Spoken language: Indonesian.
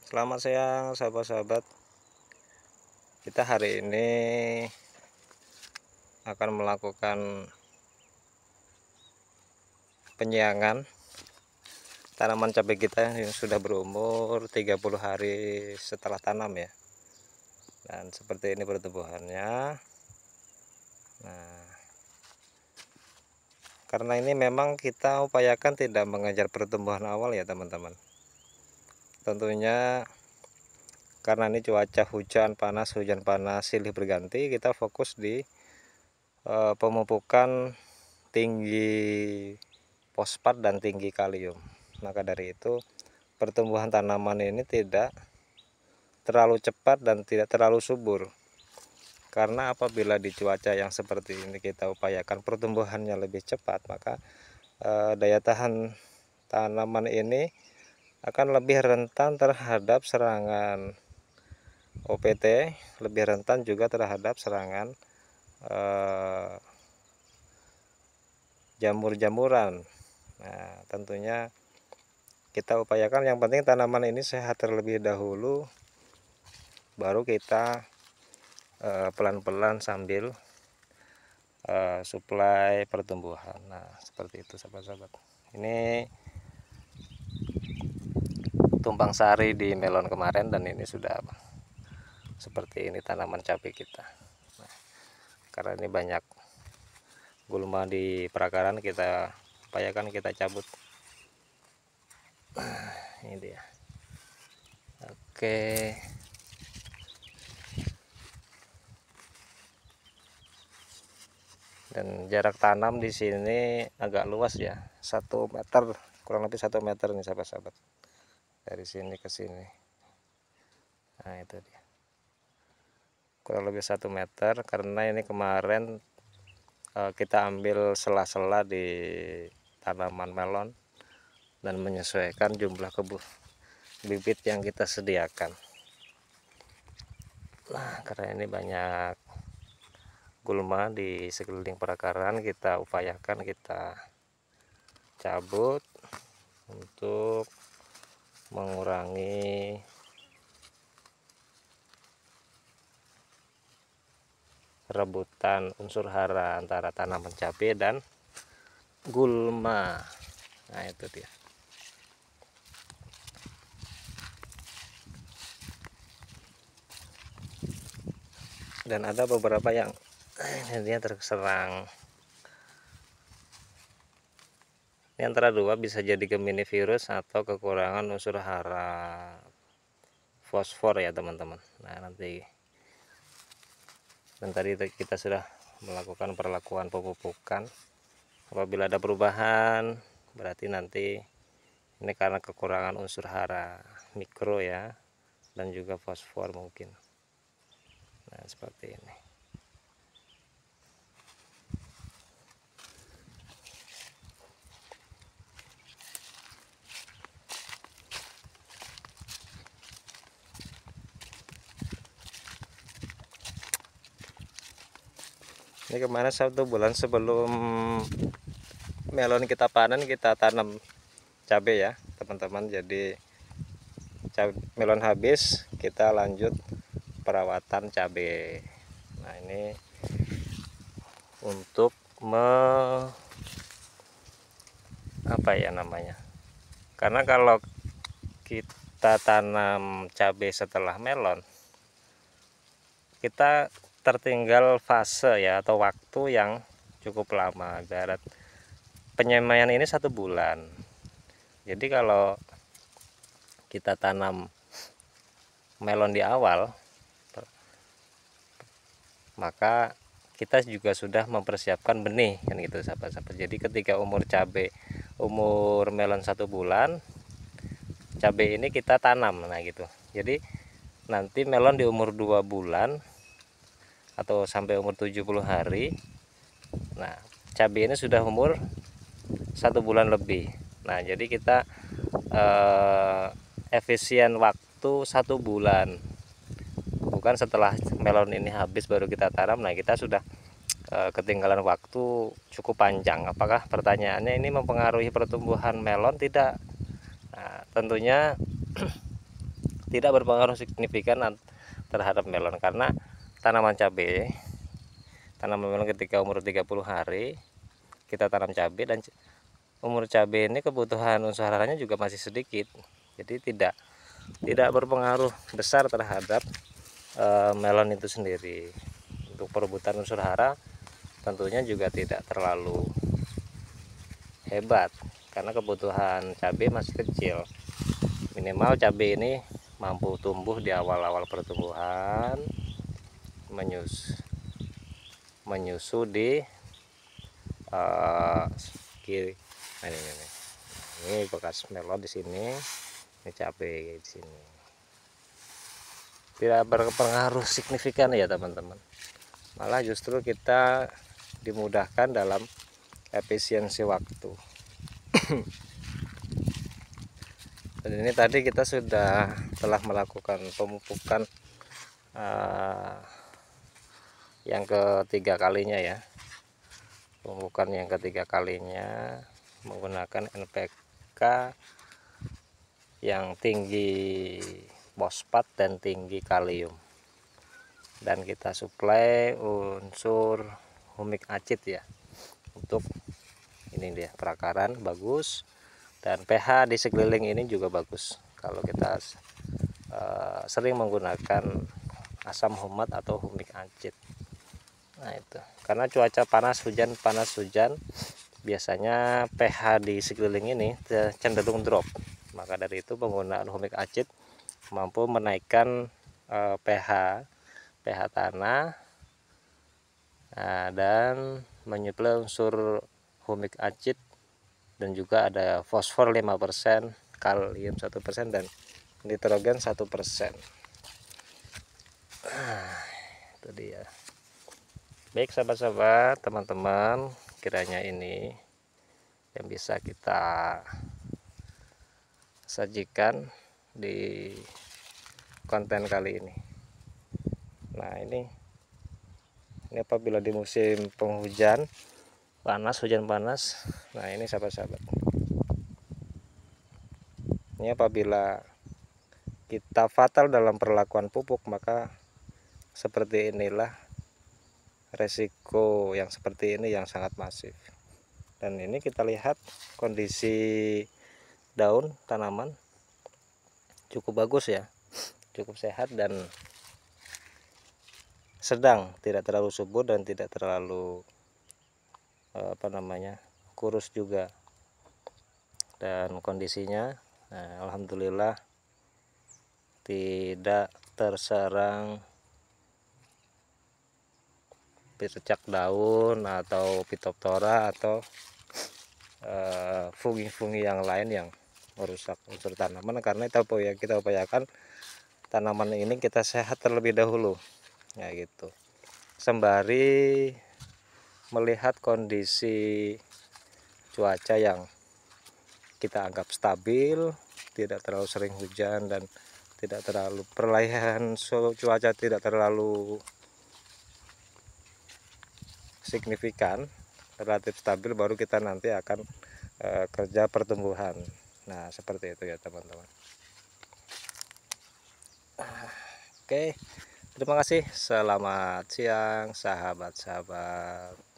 Selamat siang sahabat-sahabat. Kita hari ini akan melakukan penyiangan tanaman cabai kita yang sudah berumur 30 hari setelah tanam ya. Dan seperti ini pertumbuhannya. Nah, karena ini memang kita upayakan tidak mengejar pertumbuhan awal ya teman-teman. Tentunya karena ini cuaca hujan panas silih berganti, kita fokus di pemupukan tinggi fosfat dan tinggi kalium. Maka dari itu pertumbuhan tanaman ini tidak terlalu cepat dan tidak terlalu subur, karena apabila di cuaca yang seperti ini kita upayakan pertumbuhannya lebih cepat, maka daya tahan tanaman ini akan lebih rentan terhadap serangan OPT, lebih rentan juga terhadap serangan jamur-jamuran. Nah, tentunya kita upayakan yang penting tanaman ini sehat terlebih dahulu, baru kita pelan-pelan sambil suplai pertumbuhan. Nah, seperti itu sahabat-sahabat. Ini tumpang sari di melon kemarin, dan ini sudah seperti ini tanaman cabai kita. Nah, karena ini banyak gulma di perakaran, kita upayakan kita cabut. Ini dia. Oke. Dan jarak tanam di sini agak luas ya, 1 meter, kurang lebih 1 meter nih sahabat-sahabat, dari sini ke sini. Nah, itu dia, kurang lebih 1 meter, karena ini kemarin kita ambil sela-sela di tanaman melon dan menyesuaikan jumlah bibit yang kita sediakan. Nah, karena ini banyak gulma di sekeliling perakaran, kita upayakan kita cabut untuk mengurangi rebutan unsur hara antara tanaman cabai dan gulma. Nah, itu dia. Dan ada beberapa yang dia terserang. Ini antara dua, bisa jadi Gemini virus atau kekurangan unsur hara fosfor ya teman-teman. Nah, nanti, dan tadi kita sudah melakukan perlakuan pemupukan. Apabila ada perubahan, berarti nanti ini karena kekurangan unsur hara mikro ya, dan juga fosfor mungkin. Nah, seperti ini. Ini kemarin 1 bulan sebelum melon kita panen, kita tanam cabai ya teman-teman. Jadi melon habis, kita lanjut perawatan cabai. Nah, ini untuk apa ya namanya, karena kalau kita tanam cabai setelah melon, kita tertinggal fase ya, atau waktu yang cukup lama. Ibarat penyemaian ini 1 bulan. Jadi kalau kita tanam melon di awal, maka kita juga sudah mempersiapkan benih kan gitu sahabat-sahabat. Jadi ketika umur melon 1 bulan, cabai ini kita tanam. Nah gitu. Jadi nanti melon di umur 2 bulan atau sampai umur 70 hari, nah cabai ini sudah umur 1 bulan lebih. Nah, jadi kita efisien waktu 1 bulan, bukan setelah melon ini habis baru kita tanam. Nah, kita sudah ketinggalan waktu cukup panjang. Apakah, pertanyaannya, ini mempengaruhi pertumbuhan melon? Tidak. Nah, tentunya tidak berpengaruh signifikan terhadap melon, karena tanaman melon ketika umur 30 hari kita tanam cabai, dan umur cabai ini kebutuhan unsur haranya juga masih sedikit, jadi tidak berpengaruh besar terhadap melon itu sendiri. Untuk perebutan unsur hara tentunya juga tidak terlalu hebat, karena kebutuhan cabai masih kecil. Minimal cabai ini mampu tumbuh di awal-awal pertumbuhan, menyusu di kiri. Nah, ini bekas melon di sini, ini cabai di sini. Tidak berpengaruh signifikan ya teman-teman, malah justru kita dimudahkan dalam efisiensi waktu. Dan ini tadi kita telah melakukan pemupukan yang ketiga kalinya ya, pemupukan yang ketiga kalinya menggunakan NPK yang tinggi fosfat dan tinggi kalium, dan kita suplai unsur humik acid ya. Untuk ini dia perakaran bagus, dan pH di sekeliling ini juga bagus kalau kita sering menggunakan asam humat atau humik acid. Nah itu karena cuaca panas hujan biasanya pH di sekeliling ini cenderung drop, maka dari itu penggunaan humik acid mampu menaikkan pH tanah, dan menyuplai unsur humik acid, dan juga ada fosfor 5%, kalium 1%, dan nitrogen 1%. Itu dia. Baik sahabat-sahabat, teman-teman, kiranya ini yang bisa kita sajikan di konten kali ini. Nah ini apabila di musim penghujan hujan panas, nah ini sahabat-sahabat, ini apabila kita fatal dalam perlakuan pupuk, maka seperti inilah resiko yang seperti ini yang sangat masif. Dan ini kita lihat kondisi daun tanaman cukup bagus ya, cukup sehat dan sedang, tidak terlalu subur dan tidak terlalu kurus juga. Dan kondisinya alhamdulillah tidak terserang bercak daun atau Phytophthora atau fungi-fungi yang lain yang merusak unsur tanaman, karena kita upayakan tanaman ini kita sehat terlebih dahulu ya gitu, sembari melihat kondisi cuaca yang kita anggap stabil, tidak terlalu sering hujan dan tidak terlalu perlahan cuaca tidak terlalu signifikan, relatif stabil, baru kita nanti akan kerja pertumbuhan. Nah seperti itu ya teman-teman. Oke, terima kasih. Selamat siang sahabat-sahabat.